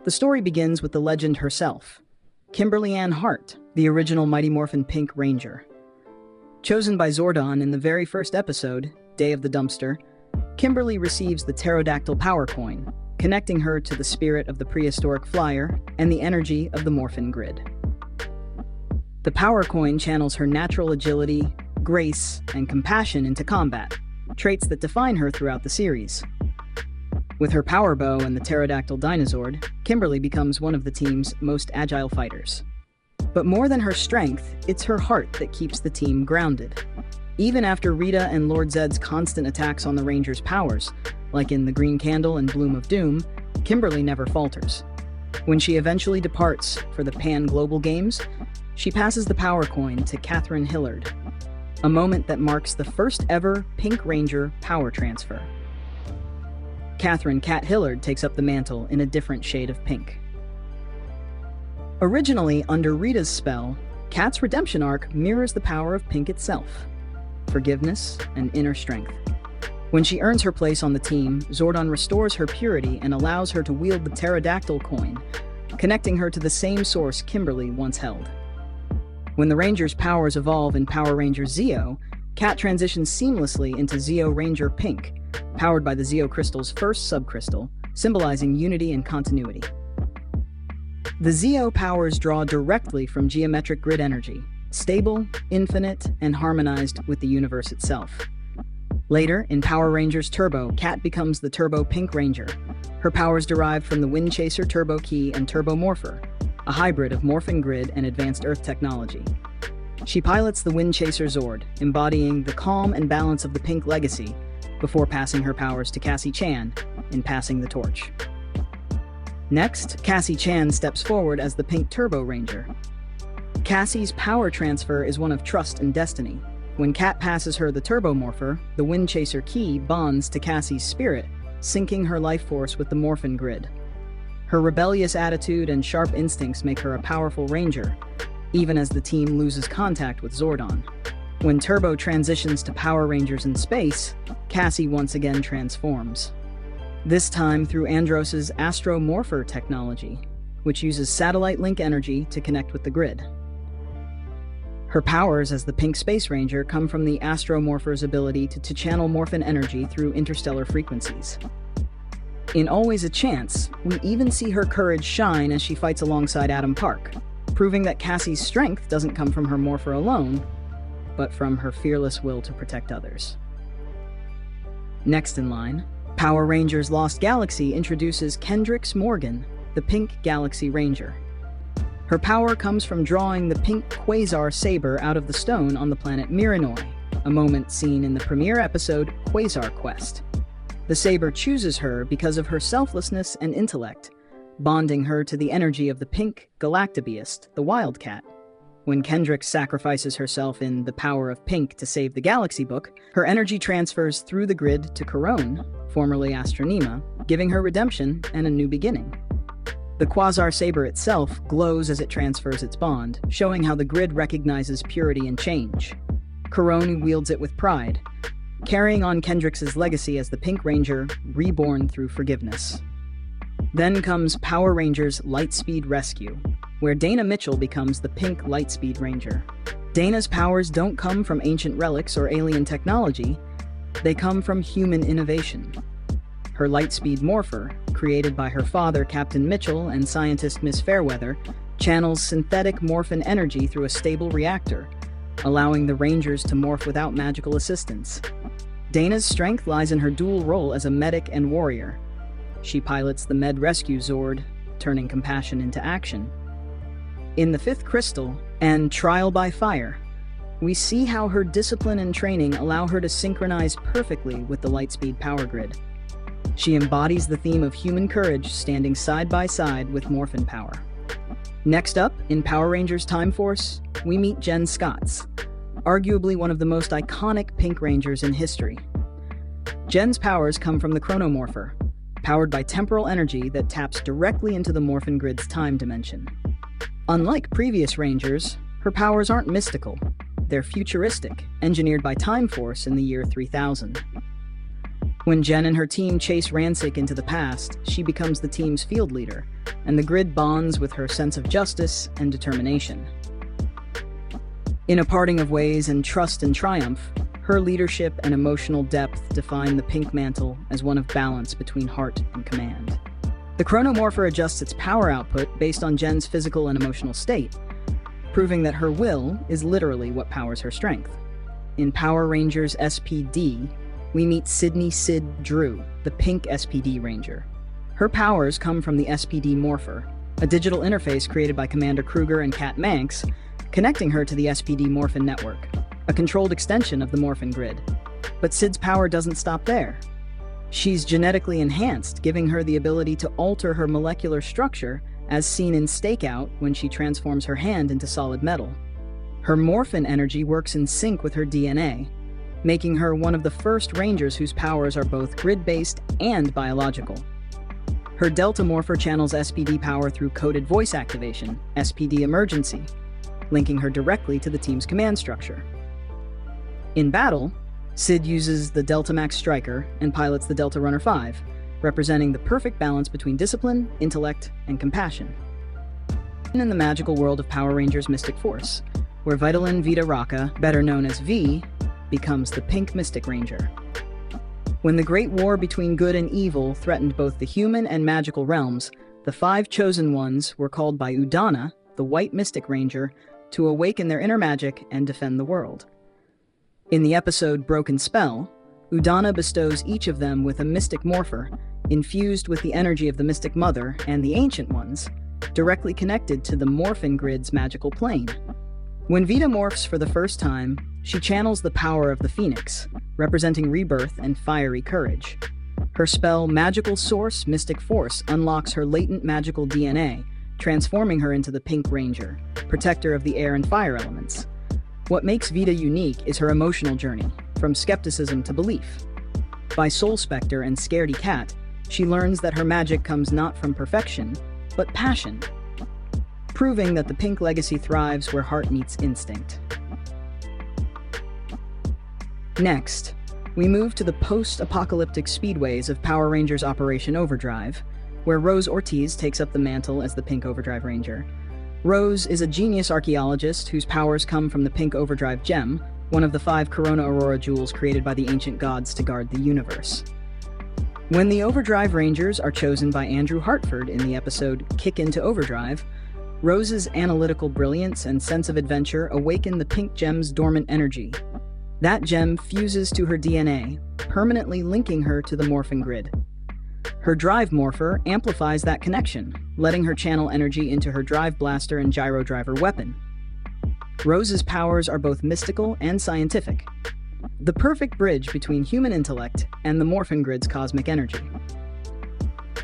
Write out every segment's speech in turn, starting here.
The story begins with the legend herself, Kimberly Ann Hart, the original Mighty Morphin Pink Ranger. Chosen by Zordon in the very first episode, Day of the Dumpster, Kimberly receives the pterodactyl power coin, connecting her to the spirit of the prehistoric flyer and the energy of the morphin grid. The power coin channels her natural agility, grace, and compassion into combat, traits that define her throughout the series. With her power bow and the pterodactyl dinozord, Kimberly becomes one of the team's most agile fighters. But more than her strength, it's her heart that keeps the team grounded. Even after Rita and Lord Zed's constant attacks on the Rangers' powers, like in the Green Candle and Bloom of Doom, Kimberly never falters. When she eventually departs for the Pan-Global Games, she passes the power coin to Katherine Hillard, a moment that marks the first ever Pink Ranger power transfer. Katherine "Kat" Hillard takes up the mantle in a different shade of pink. Originally under Rita's spell, Kat's redemption arc mirrors the power of pink itself: forgiveness and inner strength. When she earns her place on the team, Zordon restores her purity and allows her to wield the pterodactyl coin, connecting her to the same source Kimberly once held. When the Rangers' powers evolve in Power Ranger Zeo, Kat transitions seamlessly into Zeo Ranger Pink, powered by the Zeo Crystal's first subcrystal, symbolizing unity and continuity. The Zeo powers draw directly from geometric grid energy, stable, infinite, and harmonized with the universe itself. Later, in Power Rangers Turbo, Kat becomes the Turbo Pink Ranger. Her powers derive from the Wind Chaser Turbo Key and Turbo Morpher, a hybrid of morphin grid and advanced Earth technology. She pilots the Wind Chaser Zord, embodying the calm and balance of the Pink legacy, before passing her powers to Cassie Chan in Passing the Torch. Next, Cassie Chan steps forward as the Pink Turbo Ranger. Cassie's power transfer is one of trust and destiny. When Kat passes her the Turbo Morpher, the Wind Chaser Key bonds to Cassie's spirit, syncing her life force with the morphin grid. Her rebellious attitude and sharp instincts make her a powerful ranger, even as the team loses contact with Zordon. When Turbo transitions to Power Rangers in space, Cassie once again transforms. This time through Andros's Astro Morpher technology, which uses satellite link energy to connect with the grid. Her powers as the Pink Space Ranger come from the Astro Morpher's ability to channel morphin energy through interstellar frequencies. In Always a Chance, we even see her courage shine as she fights alongside Adam Park, proving that Cassie's strength doesn't come from her morpher alone, but from her fearless will to protect others. Next in line, Power Rangers Lost Galaxy introduces Kendrix Morgan, the Pink Galaxy Ranger. Her power comes from drawing the pink Quasar saber out of the stone on the planet Miranoi, a moment seen in the premiere episode Quasar Quest. The saber chooses her because of her selflessness and intellect, bonding her to the energy of the pink Galactobeast, the Wildcat. When Kendrix sacrifices herself in The Power of Pink to save the Galaxy book, her energy transfers through the grid to Corone, formerly Astronema, giving her redemption and a new beginning. The Quasar saber itself glows as it transfers its bond, showing how the grid recognizes purity and change. Corone wields it with pride, carrying on Kendrix's legacy as the Pink Ranger, reborn through forgiveness. Then comes Power Rangers Lightspeed Rescue, where Dana Mitchell becomes the Pink Lightspeed Ranger. Dana's powers don't come from ancient relics or alien technology, they come from human innovation. Her Lightspeed Morpher, created by her father Captain Mitchell and scientist Miss Fairweather, channels synthetic morphin energy through a stable reactor, allowing the Rangers to morph without magical assistance. Dana's strength lies in her dual role as a medic and warrior. She pilots the Med Rescue Zord, turning compassion into action. In the Fifth Crystal and Trial by Fire, we see how her discipline and training allow her to synchronize perfectly with the Lightspeed power grid. She embodies the theme of human courage, standing side by side with morphin power. Next up, in Power Rangers Time Force, we meet Jen Scotts, arguably one of the most iconic Pink Rangers in history. Jen's powers come from the Chronomorpher, powered by temporal energy that taps directly into the morphin grid's time dimension. Unlike previous Rangers, her powers aren't mystical. They're futuristic, engineered by Time Force in the year 3000. When Jen and her team chase Rancic into the past, she becomes the team's field leader, and the grid bonds with her sense of justice and determination. In a parting of ways and trust and triumph, her leadership and emotional depth define the Pink Mantle as one of balance between heart and command. The Chronomorpher adjusts its power output based on Jen's physical and emotional state, proving that her will is literally what powers her strength. In Power Rangers SPD, we meet Sydney Sid Drew, the Pink SPD Ranger. Her powers come from the SPD Morpher, a digital interface created by Commander Kruger and Kat Manx, connecting her to the SPD Morphin network, a controlled extension of the Morphin grid. But Sid's power doesn't stop there. She's genetically enhanced, giving her the ability to alter her molecular structure, as seen in Stakeout when she transforms her hand into solid metal. Her Morphin energy works in sync with her DNA, making her one of the first Rangers whose powers are both grid-based and biological. Her Delta Morpher channels SPD power through coded voice activation, SPD Emergency, linking her directly to the team's command structure. In battle, Sid uses the Delta Max Striker and pilots the Delta Runner 5, representing the perfect balance between discipline, intellect, and compassion. In the magical world of Power Rangers Mystic Force, where Vitalin Vita Raka, better known as V, becomes the Pink Mystic Ranger. When the Great War between good and evil threatened both the human and magical realms, the 5 chosen ones were called by Udana, the White Mystic Ranger, to awaken their inner magic and defend the world. In the episode Broken Spell, Udana bestows each of them with a Mystic Morpher, infused with the energy of the Mystic Mother and the Ancient Ones, directly connected to the Morphin grid's magical plane. When Vita morphs for the first time, she channels the power of the Phoenix, representing rebirth and fiery courage. Her spell Magical Source Mystic Force unlocks her latent magical DNA, transforming her into the Pink Ranger, protector of the air and fire elements. What makes Vita unique is her emotional journey, from skepticism to belief. By Soul Spectre and Scaredy Cat, she learns that her magic comes not from perfection, but passion, proving that the Pink legacy thrives where heart meets instinct. Next, we move to the post-apocalyptic speedways of Power Rangers Operation Overdrive, where Rose Ortiz takes up the mantle as the Pink Overdrive Ranger. Rose is a genius archaeologist whose powers come from the Pink Overdrive Gem, one of the 5 Corona Aurora jewels created by the ancient gods to guard the universe. When the Overdrive Rangers are chosen by Andrew Hartford in the episode Kick Into Overdrive, Rose's analytical brilliance and sense of adventure awaken the Pink Gem's dormant energy. That gem fuses to her DNA, permanently linking her to the Morphin grid. Her Drive Morpher amplifies that connection, letting her channel energy into her Drive Blaster and Gyro Driver weapon. Rose's powers are both mystical and scientific, the perfect bridge between human intellect and the Morphin grid's cosmic energy.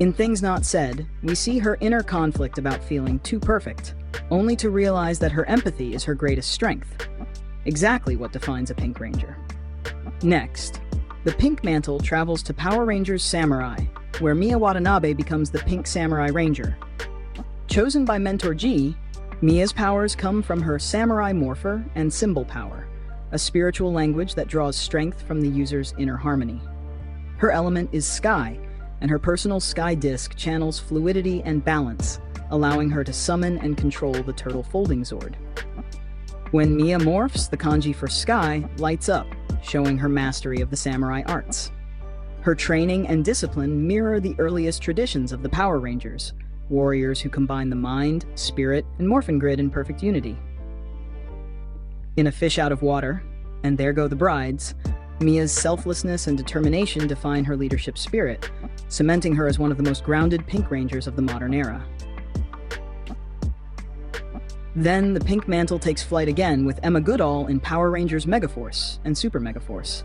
In Things Not Said, we see her inner conflict about feeling too perfect, only to realize that her empathy is her greatest strength. Exactly what defines a Pink Ranger. Next, the Pink Mantle travels to Power Rangers Samurai, where Mia Watanabe becomes the Pink Samurai Ranger. Chosen by Mentor G, Mia's powers come from her Samurai Morpher and Symbol Power, a spiritual language that draws strength from the user's inner harmony. Her element is Sky, and her personal Sky Disc channels fluidity and balance, allowing her to summon and control the Turtle Folding Zord. When Mia morphs, the kanji for Sky lights up, showing her mastery of the samurai arts. Her training and discipline mirror the earliest traditions of the Power Rangers, warriors who combine the mind, spirit, and Morphin grid in perfect unity. In A Fish Out of Water, and There Go the Brides, Mia's selflessness and determination define her leadership spirit, cementing her as one of the most grounded Pink Rangers of the modern era. Then, the Pink Mantle takes flight again with Emma Goodall in Power Rangers Megaforce and Super Megaforce.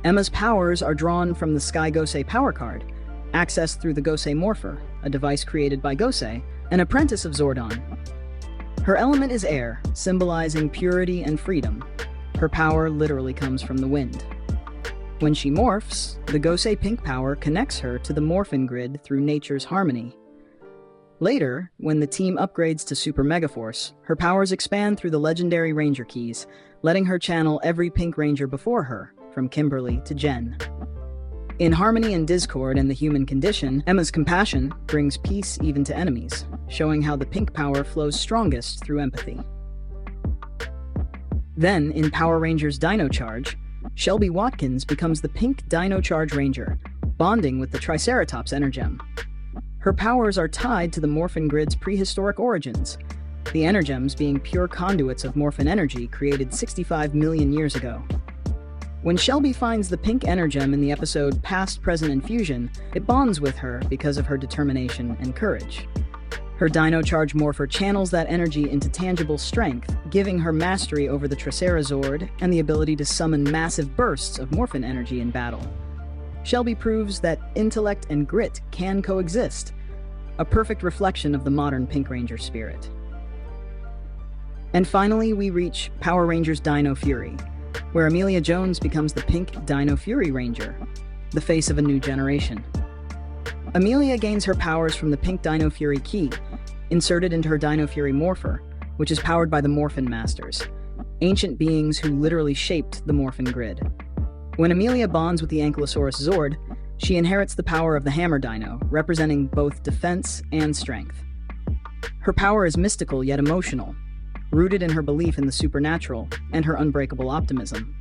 Emma's powers are drawn from the Sky Gosei power card, accessed through the Gosei Morpher, a device created by Gosei, an apprentice of Zordon. Her element is air, symbolizing purity and freedom. Her power literally comes from the wind. When she morphs, the Gosei Pink power connects her to the Morphin grid through nature's harmony. Later, when the team upgrades to Super Megaforce, her powers expand through the legendary Ranger keys, letting her channel every Pink Ranger before her, from Kimberly to Jen. In Harmony and Discord and the Human Condition, Emma's compassion brings peace even to enemies, showing how the pink power flows strongest through empathy. Then, in Power Rangers Dino Charge, Shelby Watkins becomes the pink Dino Charge Ranger, bonding with the Triceratops Energem. Her powers are tied to the morphin grid's prehistoric origins, the Energems being pure conduits of morphin energy created 65 million years ago. When Shelby finds the pink Energem in the episode Past, Present, and Fusion, it bonds with her because of her determination and courage. Her Dino Charge morpher channels that energy into tangible strength, giving her mastery over the Tricerazord and the ability to summon massive bursts of morphin energy in battle. Shelby proves that intellect and grit can coexist, a perfect reflection of the modern Pink Ranger spirit. And finally, we reach Power Rangers Dino Fury, where Amelia Jones becomes the pink Dino Fury Ranger, the face of a new generation. Amelia gains her powers from the pink Dino Fury key, inserted into her Dino Fury morpher, which is powered by the Morphin Masters, ancient beings who literally shaped the morphin grid. When Amelia bonds with the Ankylosaurus Zord, she inherits the power of the Hammer Dino, representing both defense and strength. Her power is mystical yet emotional, rooted in her belief in the supernatural and her unbreakable optimism.